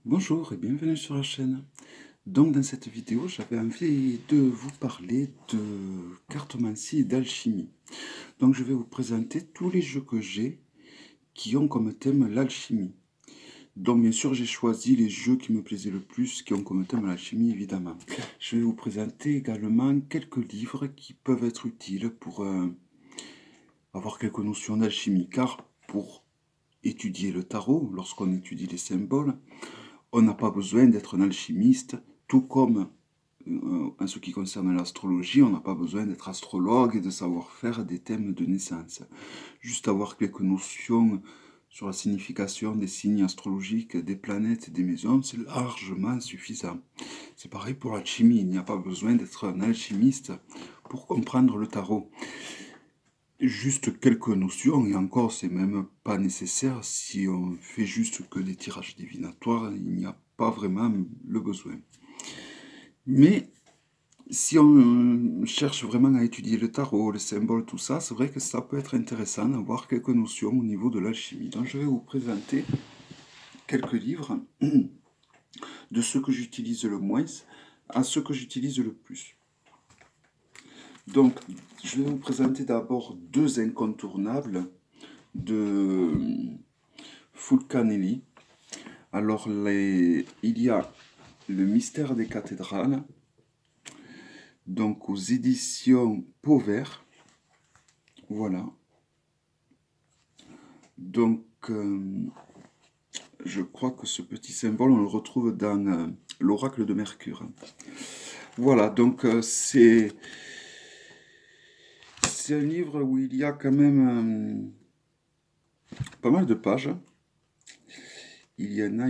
Bonjour et bienvenue sur la chaîne. Donc dans cette vidéo, j'avais envie de vous parler de cartomancie et d'alchimie. Donc je vais vous présenter tous les jeux que j'ai qui ont comme thème l'alchimie. Donc bien sûr, j'ai choisi les jeux qui me plaisaient le plus, qui ont comme thème l'alchimie évidemment. Je vais vous présenter également quelques livres qui peuvent être utiles pour avoir quelques notions d'alchimie. Car pour étudier le tarot, lorsqu'on étudie les symboles, on n'a pas besoin d'être un alchimiste, tout comme en ce qui concerne l'astrologie, on n'a pas besoin d'être astrologue et de savoir faire des thèmes de naissance. Juste avoir quelques notions sur la signification des signes astrologiques, des planètes et des maisons, c'est largement suffisant. C'est pareil pour l'alchimie, il n'y a pas besoin d'être un alchimiste pour comprendre le tarot. Juste quelques notions, et encore c'est même pas nécessaire si on fait juste que des tirages divinatoires, il n'y a pas vraiment le besoin. Mais si on cherche vraiment à étudier le tarot, les symboles, tout ça, c'est vrai que ça peut être intéressant d'avoir quelques notions au niveau de l'alchimie. Donc je vais vous présenter quelques livres de ceux que j'utilise le moins à ceux que j'utilise le plus. Donc, je vais vous présenter d'abord deux incontournables de Fulcanelli. Alors, il y a Le mystère des cathédrales, donc aux éditions Pauvert. Voilà. Donc, je crois que ce petit symbole, on le retrouve dans l'oracle de Mercure. Voilà, donc c'est un livre où il y a quand même pas mal de pages. Il y en a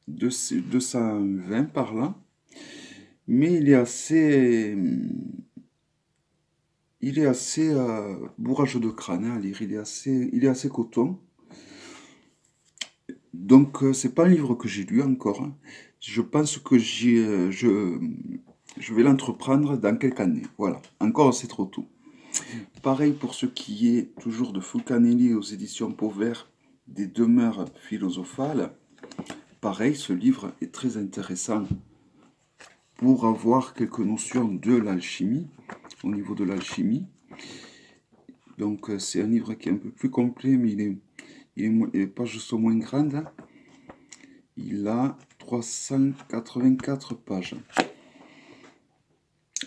220 par là. Mais il est assez bourrage de crâne à lire. Il est assez coton. Donc, c'est pas un livre que j'ai lu encore. Je pense que je vais l'entreprendre dans quelques années. Voilà. Encore, c'est trop tôt. Pareil pour ce qui est toujours de Fulcanelli aux éditions Pauvert, des demeures philosophales. Pareil, ce livre est très intéressant pour avoir quelques notions de l'alchimie, au niveau de l'alchimie. Donc, c'est un livre qui est un peu plus complet, mais les pages sont moins grandes. Il a 384 pages.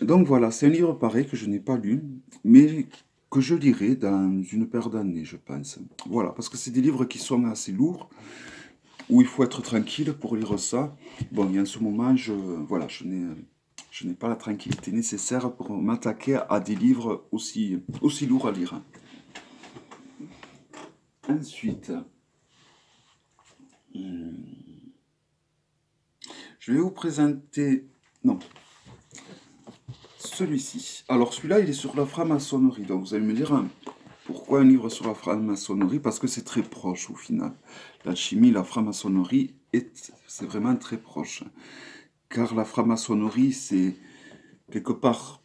Donc voilà, c'est un livre pareil que je n'ai pas lu, mais que je lirai dans une paire d'années, je pense. Voilà, parce que c'est des livres qui sont assez lourds, où il faut être tranquille pour lire ça. Bon, et en ce moment, je n'ai pas la tranquillité nécessaire pour m'attaquer à des livres aussi lourds à lire. Ensuite, je vais vous présenter... Non, celui-ci. Alors celui-là, il est sur la franc-maçonnerie. Donc vous allez me dire, pourquoi un livre sur la franc-maçonnerie? Parce que c'est très proche au final. L'alchimie, la franc-maçonnerie, c'est vraiment très proche. Car la franc-maçonnerie, c'est quelque part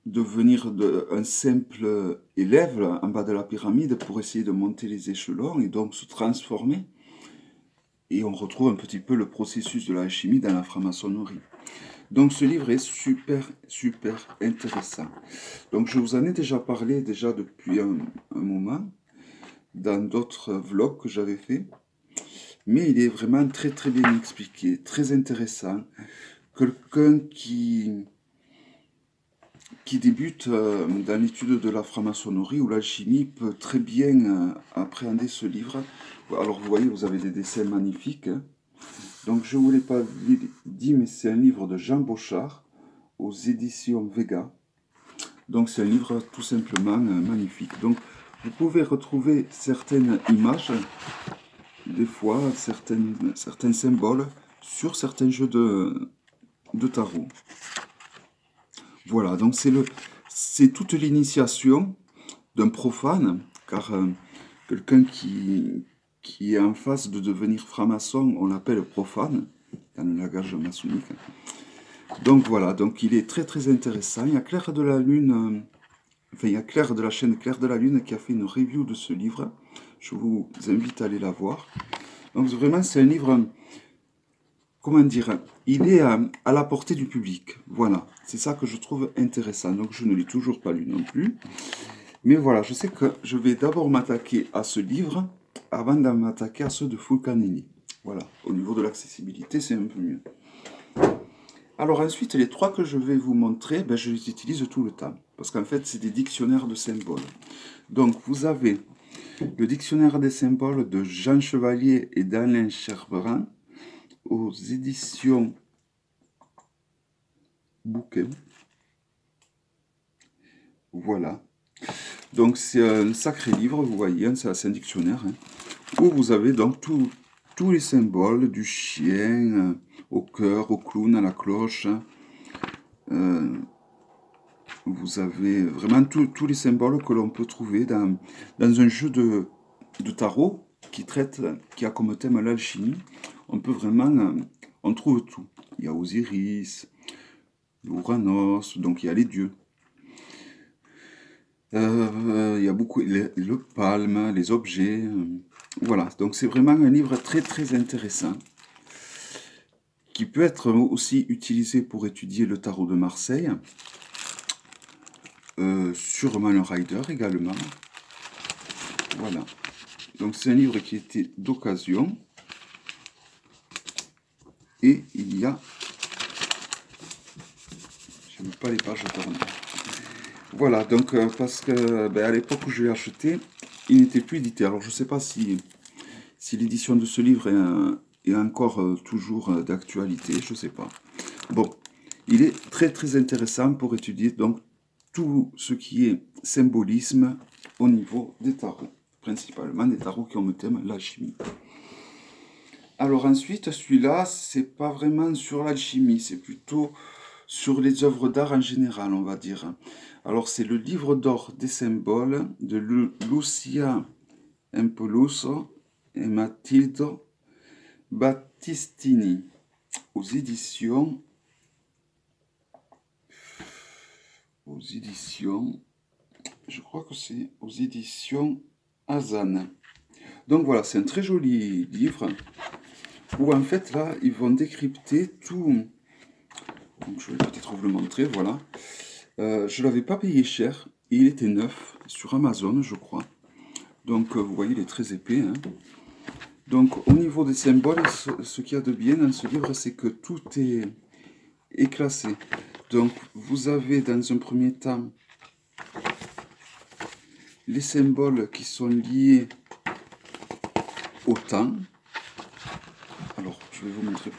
devenir un simple élève en bas de la pyramide pour essayer de monter les échelons et donc se transformer. Et on retrouve un petit peu le processus de l'alchimie dans la franc-maçonnerie. Donc ce livre est super intéressant. Donc je vous en ai déjà parlé depuis un moment dans d'autres vlogs que j'avais fait. Mais il est vraiment très bien expliqué, très intéressant. Quelqu'un qui débute dans l'étude de la franc-maçonnerie ou l'alchimie peut très bien appréhender ce livre. Alors vous voyez, vous avez des dessins magnifiques. Donc je ne vous l'ai pas dit, mais c'est un livre de Jean Bochart aux éditions Vega. Donc c'est un livre tout simplement magnifique. Donc vous pouvez retrouver certaines images, des fois certains symboles sur certains jeux de tarot. Voilà, donc c'est toute l'initiation d'un profane, car quelqu'un qui est en face de devenir franc-maçon, on l'appelle profane, dans le langage maçonnique. Donc voilà, donc il est très intéressant. Il y a Claire de la Lune, il y a Claire de la chaîne Claire de la Lune qui a fait une review de ce livre. Je vous invite à aller la voir. Donc vraiment, c'est un livre, comment dire, il est à la portée du public. Voilà, c'est ça que je trouve intéressant. Donc je ne l'ai toujours pas lu non plus. Mais voilà, je sais que je vais d'abord m'attaquer à ce livre avant de m'attaquer à ceux de Fulcanelli. Voilà, au niveau de l'accessibilité, c'est un peu mieux. Alors ensuite, les trois que je vais vous montrer, ben, je les utilise tout le temps. Parce qu'en fait, c'est des dictionnaires de symboles. Donc, vous avez le dictionnaire des symboles de Jean Chevalier et d'Alain Cherbrun aux éditions Bouquin. Voilà. Donc, c'est un sacré livre, vous voyez, c'est un dictionnaire, hein, où vous avez donc tous les symboles du chien au cœur, au clown, à la cloche. Vous avez vraiment tous les symboles que l'on peut trouver dans un jeu de tarot qui a comme thème l'alchimie. On peut vraiment, on trouve tout. Il y a Osiris, Uranus, donc il y a les dieux. Il y a beaucoup, le palme, les objets. Voilà, donc c'est vraiment un livre très très intéressant qui peut être aussi utilisé pour étudier le tarot de Marseille. Sûrement le Rider également. Voilà. Donc c'est un livre qui était d'occasion. Et il y a... Je n'aime pas les pages tournées. Voilà, donc parce que ben, à l'époque où je l'ai acheté, il n'était plus édité. Alors je ne sais pas si l'édition de ce livre est encore toujours d'actualité, je ne sais pas. Bon, il est très très intéressant pour étudier donc tout ce qui est symbolisme au niveau des tarots, principalement des tarots qui ont le thème l'alchimie. Alors ensuite, celui-là, c'est pas vraiment sur l'alchimie, c'est plutôt sur les œuvres d'art en général, on va dire. Alors c'est le livre d'or des symboles de Lucia Impeluso et Matilde Battistini aux éditions je crois que c'est aux éditions Azan. Donc voilà, c'est un très joli livre où en fait là, ils vont décrypter tout. Donc je vais peut-être vous le montrer, voilà. Je ne l'avais pas payé cher, et il était neuf sur Amazon, je crois. Donc vous voyez, il est très épais, hein. Donc au niveau des symboles, ce qu'il y a de bien dans ce livre, c'est que tout est classé. Donc vous avez dans un premier temps les symboles qui sont liés au temps. Alors je vais vous montrer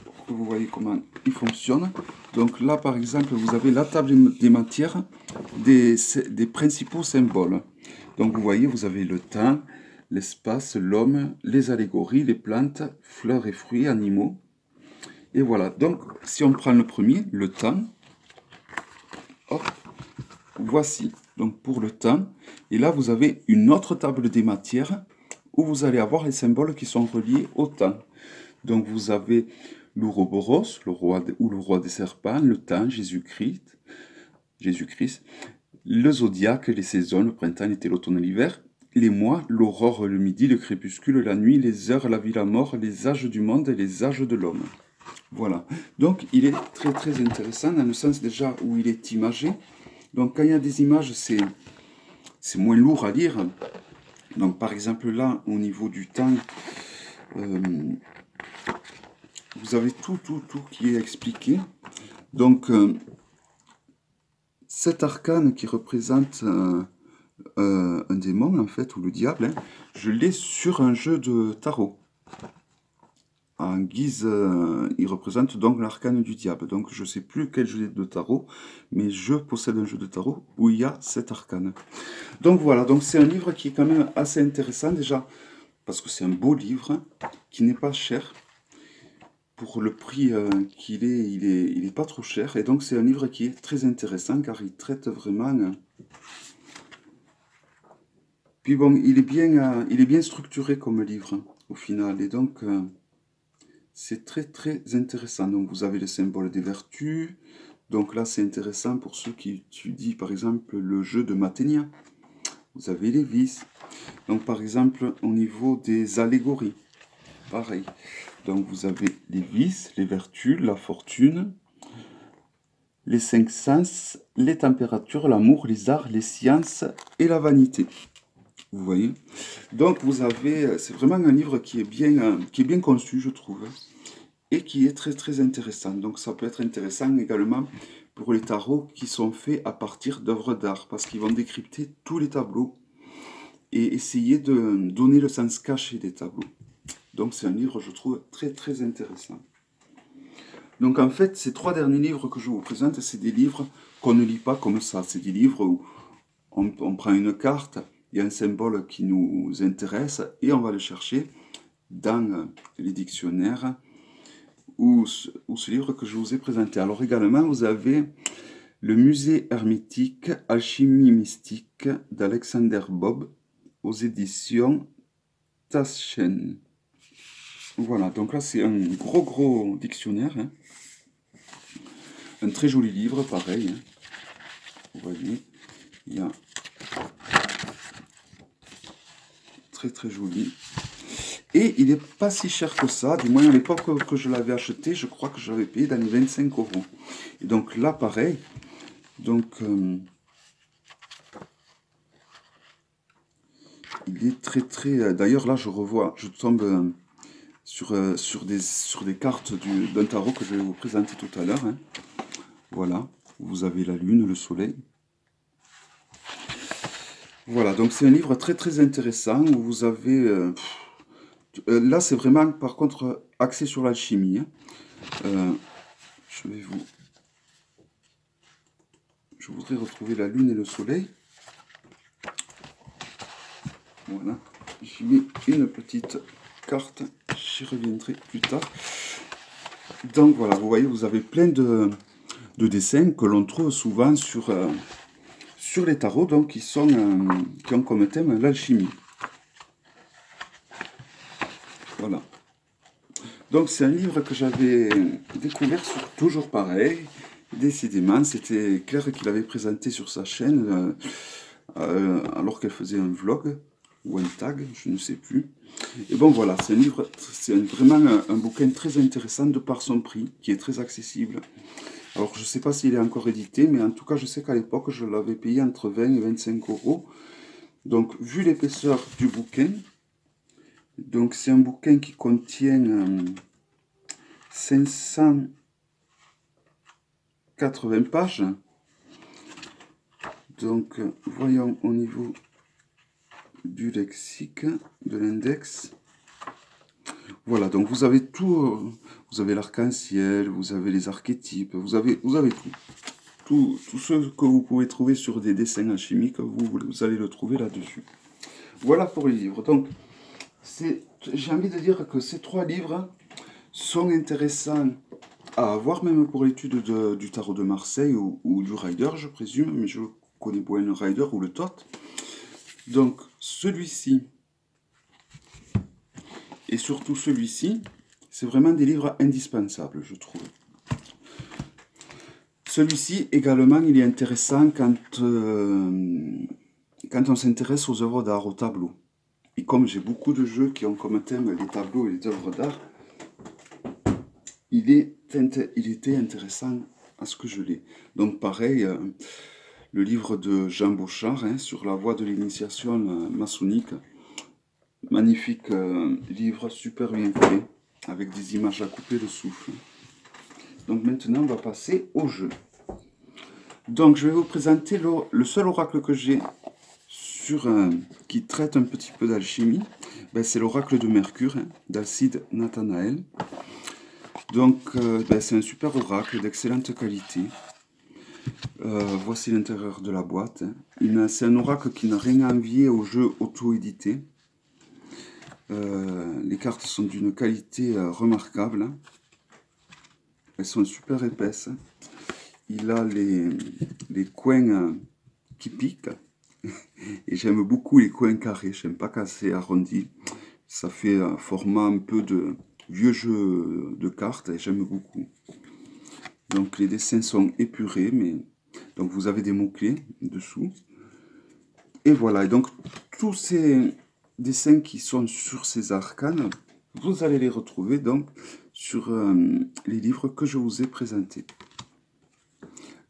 pour que vous voyez comment il fonctionne. Donc là par exemple vous avez la table des matières des principaux symboles. Donc vous voyez, vous avez le temps, l'espace, l'homme, les allégories, les plantes, fleurs et fruits, animaux. Et voilà, donc si on prend le premier, le temps, hop, voici, donc pour le temps, et là vous avez une autre table des matières où vous allez avoir les symboles qui sont reliés au temps. Donc vous avez l'Ouroboros, le roi des serpents, le temps, Jésus-Christ, le zodiaque, les saisons, le printemps, l'été, l'automne, l'hiver, les mois, l'aurore, le midi, le crépuscule, la nuit, les heures, la vie, la mort, les âges du monde et les âges de l'homme. Voilà. Donc, il est très très intéressant dans le sens déjà où il est imagé. Donc, quand il y a des images, c'est moins lourd à lire. Donc, par exemple, là, au niveau du temps, vous avez tout qui est expliqué. Donc, cet arcane qui représente un démon, en fait, ou le diable, hein, je l'ai sur un jeu de tarot. En guise, il représente donc l'arcane du diable. Donc je ne sais plus quel jeu de tarot, mais je possède un jeu de tarot où il y a cet arcane. Donc voilà, donc c'est un livre qui est quand même assez intéressant déjà, parce que c'est un beau livre, qui n'est pas cher. Pour le prix qu'il est, il est pas trop cher. Et donc c'est un livre qui est très intéressant, car il traite vraiment... Puis bon, il est bien structuré comme livre, au final. Et donc... c'est très très intéressant. Donc vous avez le symbole des vertus. Donc là c'est intéressant pour ceux qui étudient par exemple le jeu de Maténia. Vous avez les vices. Donc par exemple au niveau des allégories. pareil. Donc vous avez les vices, les vertus, la fortune, les 5 sens, les températures, l'amour, les arts, les sciences et la vanité. Vous voyez? Donc vous avez, c'est vraiment un livre qui est bien conçu, je trouve, et qui est très très intéressant. Donc ça peut être intéressant également pour les tarots qui sont faits à partir d'œuvres d'art, parce qu'ils vont décrypter tous les tableaux et essayer de donner le sens caché des tableaux. Donc c'est un livre, je trouve, très très intéressant. Donc en fait, ces 3 derniers livres que je vous présente, c'est des livres qu'on ne lit pas comme ça. C'est des livres où on prend une carte, il y a un symbole qui nous intéresse et on va le chercher dans les dictionnaires ou ce livre que je vous ai présenté. Alors également, vous avez le musée hermétique Alchimie mystique d'Alexander Bob aux éditions Taschen. Voilà, donc là c'est un gros dictionnaire, hein. Un très joli livre, pareil, hein. Vous voyez, il y a très joli. Et il n'est pas si cher que ça, du moins à l'époque que je l'avais acheté, je crois que je l'avais payé dans les 25 €. Et donc là, pareil, donc il est très... D'ailleurs là, je tombe sur des cartes d'un tarot que je vais vous présenter tout à l'heure, hein. Voilà, vous avez la lune, le soleil. Voilà, donc c'est un livre très intéressant où vous avez... là, c'est vraiment, par contre, axé sur l'alchimie, hein. Je voudrais retrouver la lune et le soleil. Voilà, j'ai mis une petite carte, j'y reviendrai plus tard. Donc voilà, vous voyez, vous avez plein de dessins que l'on trouve souvent sur les tarots, donc qui ont comme thème l'alchimie. Voilà. Donc c'est un livre que j'avais découvert sur Toujours Pareil. Décidément, c'était Claire qui l'avait présenté sur sa chaîne alors qu'elle faisait un vlog ou un tag, je ne sais plus. Et bon voilà, c'est un livre, c'est vraiment un bouquin très intéressant de par son prix, qui est très accessible. Alors je ne sais pas s'il est encore édité, mais en tout cas je sais qu'à l'époque je l'avais payé entre 20 et 25 €. Donc vu l'épaisseur du bouquin, donc c'est un bouquin qui contient 580 pages. Donc voyons au niveau du lexique, de l'index. Voilà, donc vous avez tout, vous avez l'arc-en-ciel, vous avez les archétypes, vous avez tout. Tout ce que vous pouvez trouver sur des dessins alchimiques, vous allez le trouver là-dessus. Voilà pour les livres. Donc, j'ai envie de dire que ces 3 livres sont intéressants à avoir, même pour l'étude du tarot de Marseille ou du Rider, je présume, mais je connais moins le Rider ou le Thoth. Donc, celui-ci, et surtout celui-ci, c'est vraiment des livres indispensables, je trouve. Celui-ci, également, il est intéressant quand on s'intéresse aux œuvres d'art, aux tableaux. Et comme j'ai beaucoup de jeux qui ont comme thème les tableaux et les œuvres d'art, il était intéressant à ce que je l'ai. Donc pareil, le livre de Jean Bauchard, hein, sur la voie de l'initiation maçonnique, magnifique livre, super bien fait, avec des images à couper le souffle. Donc maintenant, on va passer au jeu. Donc je vais vous présenter le seul oracle que j'ai qui traite un petit peu d'alchimie. Ben, c'est l'oracle de Mercure, hein, d'Alcide Nathanaël. Donc ben, c'est un super oracle d'excellente qualité. Voici l'intérieur de la boîte, hein. C'est un oracle qui n'a rien à envier aux jeux auto-édités. Les cartes sont d'une qualité remarquable, hein. Elles sont super épaisses. Il a les coins qui piquent. Et j'aime beaucoup les coins carrés. J'aime pas quand c'est arrondi. Ça fait un format un peu de vieux jeu de cartes et j'aime beaucoup. Donc les dessins sont épurés, mais donc vous avez des mots-clés dessous. Et voilà, et donc tous ces dessins qui sont sur ces arcanes, vous allez les retrouver donc sur les livres que je vous ai présentés.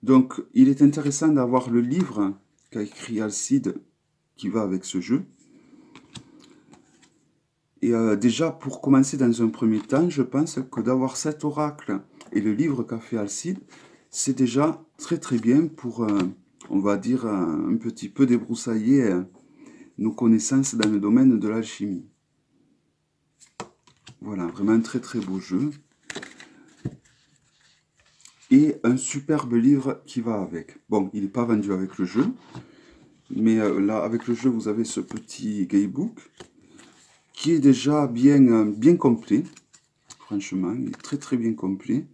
Donc, il est intéressant d'avoir le livre qu'a écrit Alcide qui va avec ce jeu. Et déjà, pour commencer dans un premier temps, je pense que d'avoir cet oracle et le livre qu'a fait Alcide, c'est déjà très très bien pour, on va dire, un petit peu débroussailler nos connaissances dans le domaine de l'alchimie. Voilà, vraiment un très très beau jeu. Et un superbe livre qui va avec. Bon, il n'est pas vendu avec le jeu, mais là, avec le jeu, vous avez ce petit guidebook qui est déjà bien complet. Franchement, il est très très bien complet.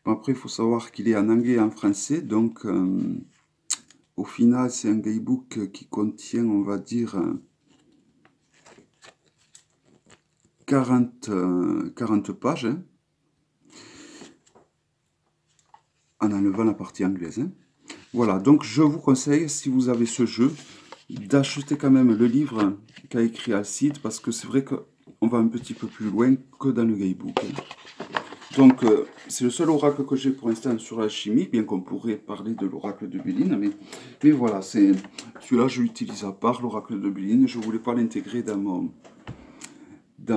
Bon, après, il faut savoir qu'il est en anglais et en français, donc au final, c'est un guidebook qui contient, on va dire, 40 pages, hein, en enlevant la partie anglaise. Hein. Voilà, donc je vous conseille, si vous avez ce jeu, d'acheter quand même le livre qu'a écrit Alcide, parce que c'est vrai qu'on va un petit peu plus loin que dans le guidebook. Hein. Donc, c'est le seul oracle que j'ai pour l'instant sur la chimie, bien qu'on pourrait parler de l'oracle de Béline, mais voilà, celui-là, je l'utilise à part, l'oracle de Béline, je ne voulais pas l'intégrer dans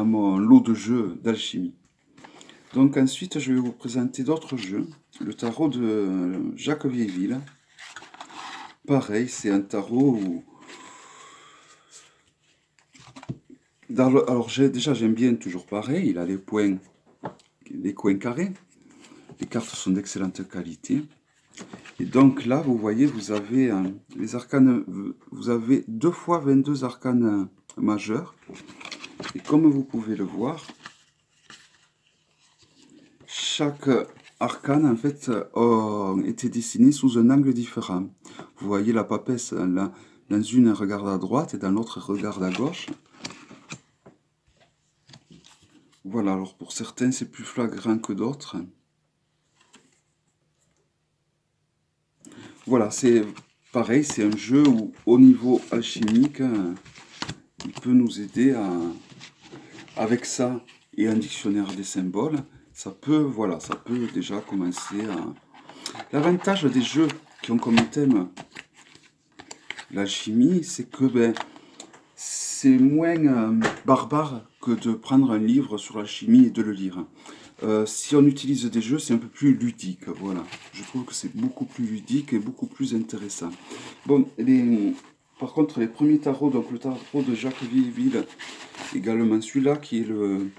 mon lot de jeux d'alchimie. Donc ensuite, je vais vous présenter d'autres jeux. Le tarot de Jacques Vieilleville. Pareil, c'est un tarot où... Alors déjà, j'aime bien toujours pareil, il a les coins carrés. Les cartes sont d'excellente qualité. Et donc là, vous voyez, vous avez les arcanes, vous avez 2 fois 22 arcanes majeurs. Et comme vous pouvez le voir, chaque arcane, en fait, a été dessiné sous un angle différent. Vous voyez la papesse, là, dans une, elle regarde à droite et dans l'autre, elle regarde à gauche. Voilà, alors pour certains, c'est plus flagrant que d'autres. Voilà, c'est pareil, c'est un jeu où, au niveau alchimique, il peut nous aider avec ça et un dictionnaire des symboles. Ça peut, voilà, ça peut déjà commencer à... L'avantage des jeux qui ont comme thème l'alchimie, c'est que c'est moins barbare que de prendre un livre sur l'alchimie et de le lire. Si on utilise des jeux, c'est un peu plus ludique, voilà. Je trouve que c'est beaucoup plus ludique et beaucoup plus intéressant. Bon, par contre, les premiers tarots, donc le tarot de Jacques Vieilleville, également celui-là qui est le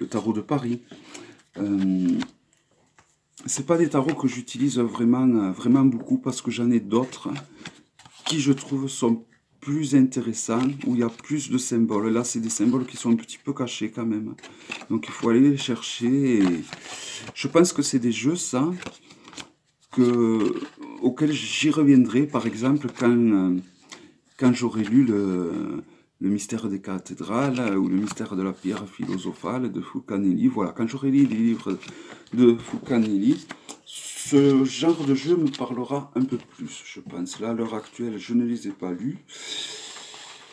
tarot de Paris. C'est pas des tarots que j'utilise vraiment beaucoup parce que j'en ai d'autres qui je trouve sont plus intéressants, où il y a plus de symboles. Là, c'est des symboles qui sont un petit peu cachés quand même. Donc il faut aller les chercher. Et je pense que c'est des jeux, ça, auxquels j'y reviendrai, par exemple, quand j'aurai lu le mystère des cathédrales ou le mystère de la pierre philosophale de Fulcanelli. Voilà, quand j'aurai lu les livres de Fulcanelli, ce genre de jeu me parlera un peu plus, je pense. Là, à l'heure actuelle, je ne les ai pas lus.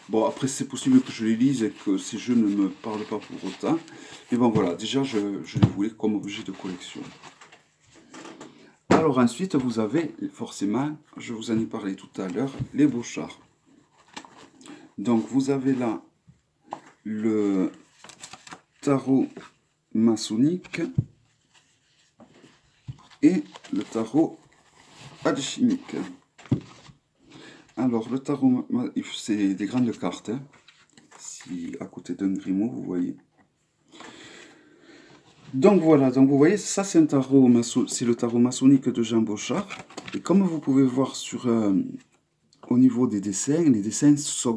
Bon, après, c'est possible que je les lise et que ces jeux ne me parlent pas pour autant. Mais bon, voilà, déjà, je les voulais comme objet de collection. Alors ensuite, vous avez forcément, je vous en ai parlé tout à l'heure, les Bochards. Donc, vous avez là le tarot maçonnique et le tarot alchimique. Alors, le tarot, c'est des grandes cartes. Hein. Si à côté d'un grimoire, vous voyez. Donc voilà, donc vous voyez, ça c'est un tarot c'est le tarot maçonnique de Jean Bochart. Et comme vous pouvez voir au niveau des dessins, les dessins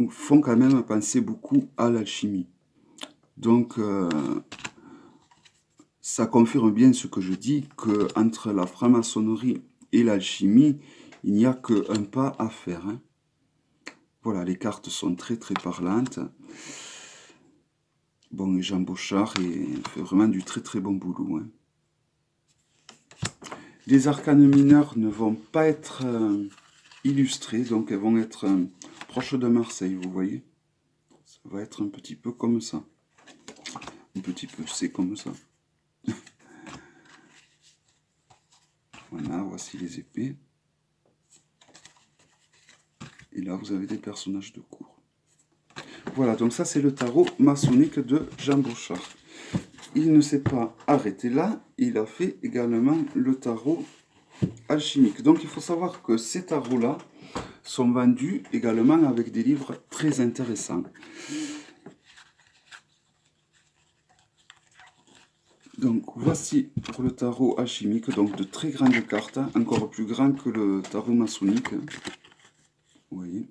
font quand même penser beaucoup à l'alchimie. Donc ça confirme bien ce que je dis, qu'entre la franc-maçonnerie et l'alchimie, il n'y a qu'un pas à faire. Hein. Voilà, les cartes sont très très parlantes. Bon, Jean Bochart fait vraiment du très très bon boulot. Hein. Les arcanes mineures ne vont pas être illustrées, donc elles vont être proches de Marseille, vous voyez. Ça va être un petit peu comme ça. Un petit peu, c'est comme ça. Voilà, voici les épées. Et là, vous avez des personnages de cour. Voilà, donc ça, c'est le tarot maçonnique de Jean Bauchard. Il ne s'est pas arrêté là, il a fait également le tarot alchimique. Donc, il faut savoir que ces tarots-là sont vendus également avec des livres très intéressants. Donc voici pour le tarot alchimique, donc de très grandes cartes, encore plus grand que le tarot maçonnique. Vous voyez,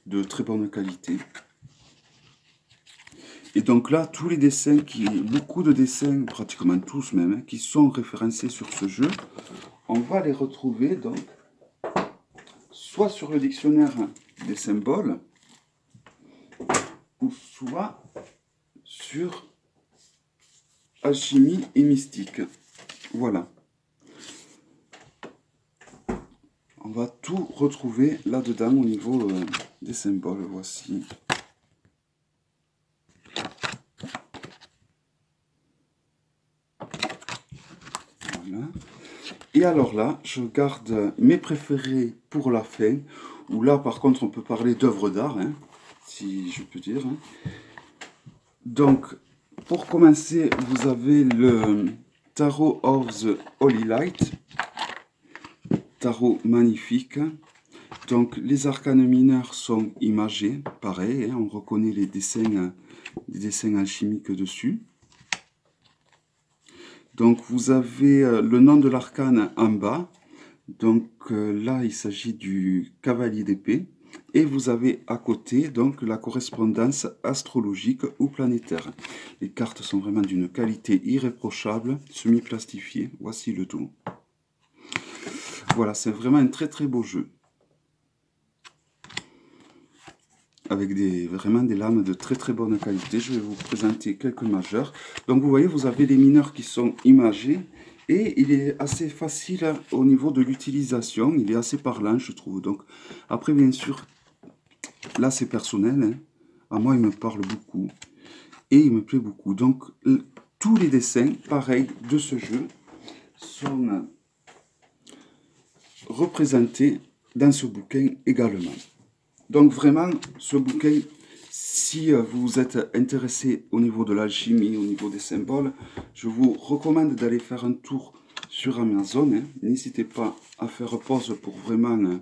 de très bonne qualité. Et donc là, tous les dessins, beaucoup de dessins, pratiquement tous même, qui sont référencés sur ce jeu, on va les retrouver donc soit sur le dictionnaire des symboles, ou soit sur alchimie et mystique. Voilà. On va tout retrouver là-dedans au niveau des symboles. Voici. Voilà. Et alors là, je garde mes préférés pour la fin, où là par contre on peut parler d'œuvres d'art, hein, si je peux dire. Hein. Donc, pour commencer, vous avez le Tarot of the Holy Light, tarot magnifique. Donc, les arcanes mineurs sont imagés, pareil, hein, on reconnaît les dessins alchimiques dessus. Donc, vous avez le nom de l'arcane en bas. Donc là, il s'agit du cavalier d'épée. Et vous avez à côté donc la correspondance astrologique ou planétaire. Les cartes sont vraiment d'une qualité irréprochable, semi-plastifiées. Voici le tout. Voilà, c'est vraiment un très très beau jeu. Avec vraiment des lames de très très bonne qualité. Je vais vous présenter quelques majeurs. Donc vous voyez, vous avez les mineurs qui sont imagés. Et il est assez facile au niveau de l'utilisation, il est assez parlant je trouve. Donc après bien sûr, là c'est personnel, hein. À moi il me parle beaucoup et il me plaît beaucoup. Donc tous les dessins, pareil, de ce jeu sont représentés dans ce bouquin également. Donc vraiment, ce bouquin, si vous êtes intéressé au niveau de l'alchimie, au niveau des symboles, je vous recommande d'aller faire un tour sur Amazon. Hein. N'hésitez pas à faire pause pour vraiment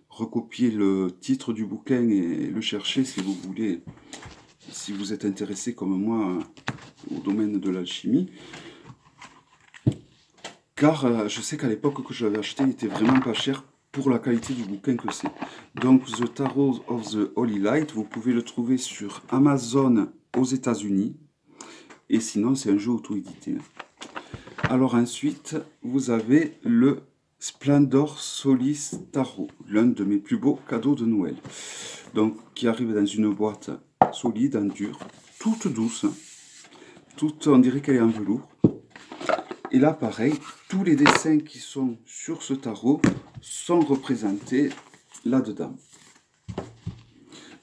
recopier le titre du bouquin et le chercher si vous voulez, si vous êtes intéressé comme moi au domaine de l'alchimie. Car je sais qu'à l'époque que je l'avais acheté, il était vraiment pas cher pour la qualité du bouquin que c'est. Donc, The Tarot of the Holy Light, vous pouvez le trouver sur Amazon aux États-Unis. Et sinon, c'est un jeu auto-édité. Alors ensuite, vous avez le Splendor Solis Tarot, l'un de mes plus beaux cadeaux de Noël. Donc, qui arrive dans une boîte solide, en dur, toute douce. Toute, on dirait qu'elle est en velours. Et là, pareil, tous les dessins qui sont sur ce tarot sont représentés là-dedans.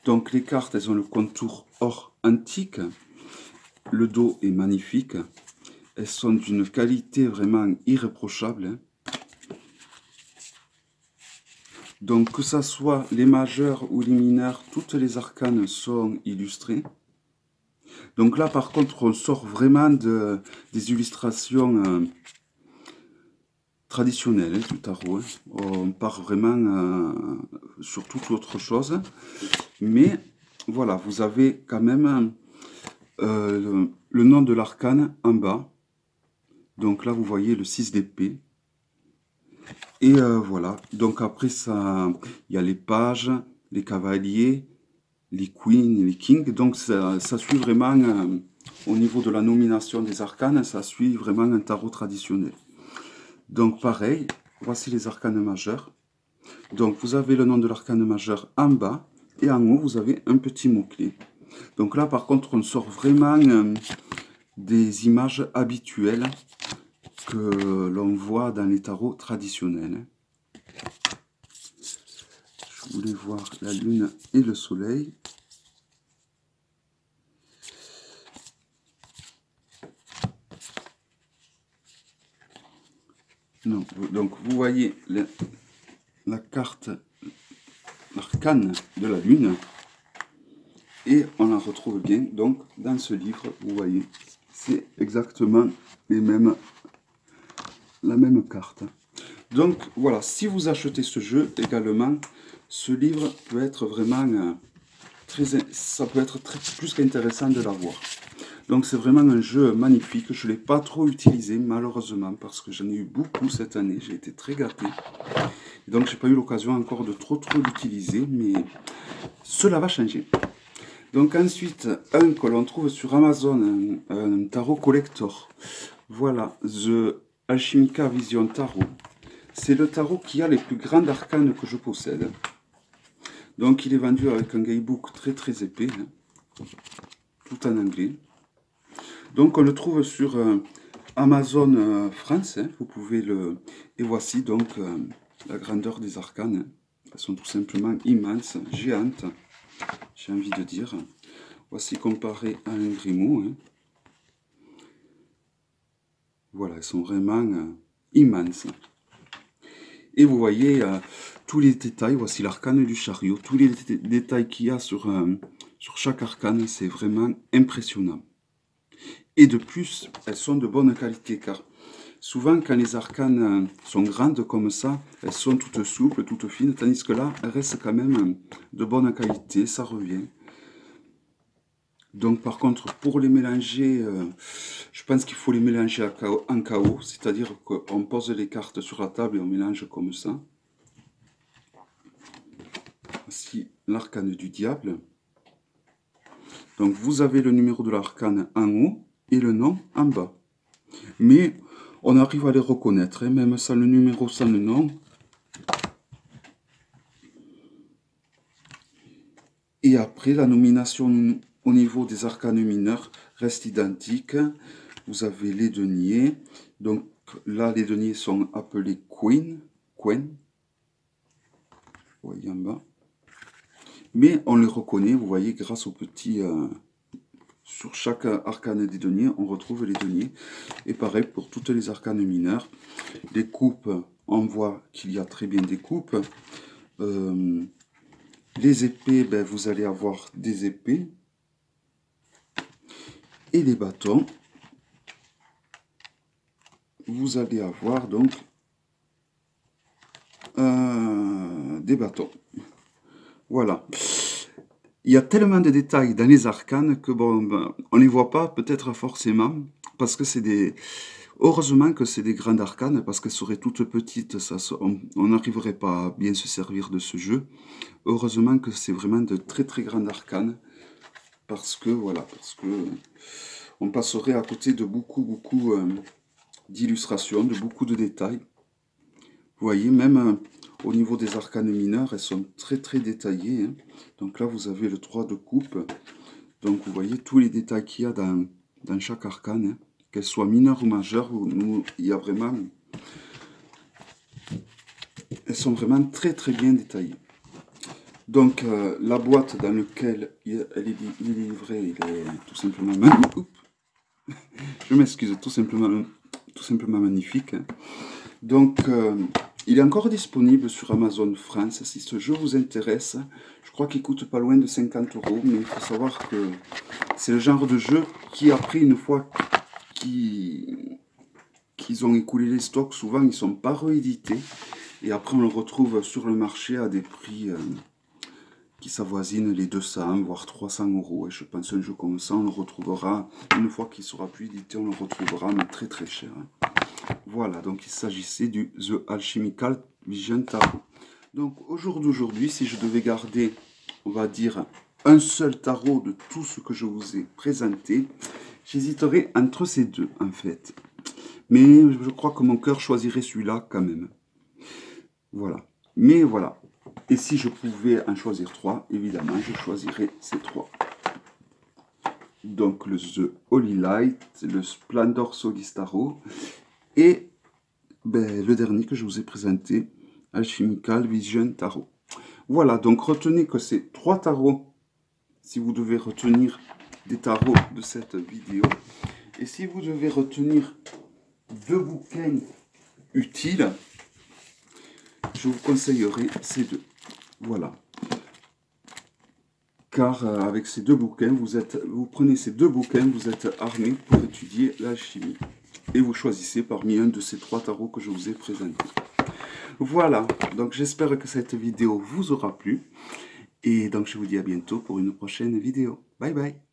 Donc les cartes, elles ont le contour or antique. Le dos est magnifique. Elles sont d'une qualité vraiment irréprochable. Donc que ce soit les majeurs ou les mineurs, toutes les arcanes sont illustrées. Donc là, par contre, on sort vraiment des illustrations traditionnelles du tarot. Hein. On part vraiment sur toute autre chose. Mais voilà, vous avez quand même le nom de l'arcane en bas. Donc là, vous voyez le 6 d'épée. Et voilà, donc après ça, il y a les pages, les cavaliers, les queens et les kings. Donc ça suit vraiment, au niveau de la nomination des arcanes, ça suit vraiment un tarot traditionnel. Donc pareil, voici les arcanes majeurs. Donc vous avez le nom de l'arcane majeur en bas, et en haut, vous avez un petit mot-clé. Donc là, par contre, on sort vraiment des images habituelles que l'on voit dans les tarots traditionnels. Je voulais voir la lune et le soleil. Non, donc vous voyez la carte, l'arcane de la lune, et on la retrouve bien donc dans ce livre. Vous voyez, c'est exactement la même carte. Donc voilà, si vous achetez ce jeu également, ce livre peut être vraiment ça peut être plus qu'intéressant de l'avoir. Donc c'est vraiment un jeu magnifique. Je ne l'ai pas trop utilisé malheureusement parce que j'en ai eu beaucoup cette année. J'ai été très gâté. Et donc j'ai pas eu l'occasion encore de trop l'utiliser, mais cela va changer. Donc ensuite, un que l'on trouve sur Amazon, un tarot collector. Voilà, The Alchemica Vision Tarot. C'est le tarot qui a les plus grandes arcanes que je possède. Donc il est vendu avec un guidebook très épais, hein, tout en anglais. Donc on le trouve sur Amazon France, hein, vous pouvez le... Et voici donc la grandeur des arcanes. Hein. Elles sont tout simplement immenses, géantes, j'ai envie de dire. Voici comparé à un grimoire. Hein. Voilà, elles sont vraiment immenses. Et vous voyez tous les détails, voici l'arcane du chariot, tous les détails qu'il y a sur chaque arcane, c'est vraiment impressionnant. Et de plus, elles sont de bonne qualité, car souvent quand les arcanes sont grandes comme ça, elles sont toutes souples, toutes fines, tandis que là, elles restent quand même de bonne qualité, ça revient. Donc par contre, pour les mélanger, je pense qu'il faut les mélanger en KO, c'est-à-dire qu'on pose les cartes sur la table et on mélange comme ça. Voici l'arcane du diable. Donc vous avez le numéro de l'arcane en haut et le nom en bas. Mais on arrive à les reconnaître, hein, même sans le numéro, sans le nom. Et après, la nomination au niveau des arcanes mineurs reste identique. Vous avez les deniers. Donc là, les deniers sont appelés Queen. Vous voyez en bas. Mais on les reconnaît, vous voyez, grâce aux petits... sur chaque arcane des deniers, on retrouve les deniers. Et pareil pour toutes les arcanes mineures. Les coupes, on voit qu'il y a très bien des coupes. Les épées, ben, vous allez avoir des épées. Et les bâtons, vous allez avoir donc des bâtons. Voilà. Il y a tellement de détails dans les arcanes que bon, ben, on ne les voit pas peut-être forcément, parce que c'est des... Heureusement que c'est des grandes arcanes, parce qu'elles seraient toutes petites, on n'arriverait pas à bien se servir de ce jeu. Heureusement que c'est vraiment de très grandes arcanes, parce que voilà, on passerait à côté de beaucoup d'illustrations, de beaucoup de détails. Vous voyez, même au niveau des arcanes mineures, elles sont très détaillées. Hein. Donc là, vous avez le 3 de coupe. Donc vous voyez tous les détails qu'il y a dans chaque arcane. Hein. Qu'elles soient mineures ou majeures, il y a vraiment... Elles sont vraiment très bien détaillées. Donc la boîte dans laquelle il est livré, il est tout simplement magnifique. Je m'excuse, tout simplement magnifique. Hein. Donc il est encore disponible sur Amazon France. Si ce jeu vous intéresse, je crois qu'il coûte pas loin de 50 €, mais il faut savoir que c'est le genre de jeu qui, après, une fois qu'ils ont écoulé les stocks, souvent ils ne sont pas réédités. Et après, on le retrouve sur le marché à des prix qui s'avoisinent les 200, voire 300 €. Et je pense un jeu comme ça, on le retrouvera, une fois qu'il sera plus édité, on le retrouvera, mais très cher. Hein. Voilà, donc il s'agissait du The Alchemical Vision Tarot. Donc au jour d'aujourd'hui, si je devais garder, on va dire, un seul tarot de tout ce que je vous ai présenté, j'hésiterais entre ces deux, en fait. Mais je crois que mon cœur choisirait celui-là quand même. Voilà. Mais voilà. Et si je pouvais en choisir 3, évidemment, je choisirais ces 3. Donc le The Holy Light, le Splendor Solis Tarot et ben, le dernier que je vous ai présenté, Alchemical Vision Tarot. Voilà, donc retenez que ces 3 tarots, si vous devez retenir des tarots de cette vidéo, et si vous devez retenir 2 bouquins utiles, je vous conseillerais ces deux. Voilà. Car avec ces deux bouquins, vous prenez ces deux bouquins, vous êtes armé pour étudier l'alchimie. Et vous choisissez parmi un de ces 3 tarots que je vous ai présentés. Voilà, donc j'espère que cette vidéo vous aura plu. Et donc je vous dis à bientôt pour une prochaine vidéo. Bye bye.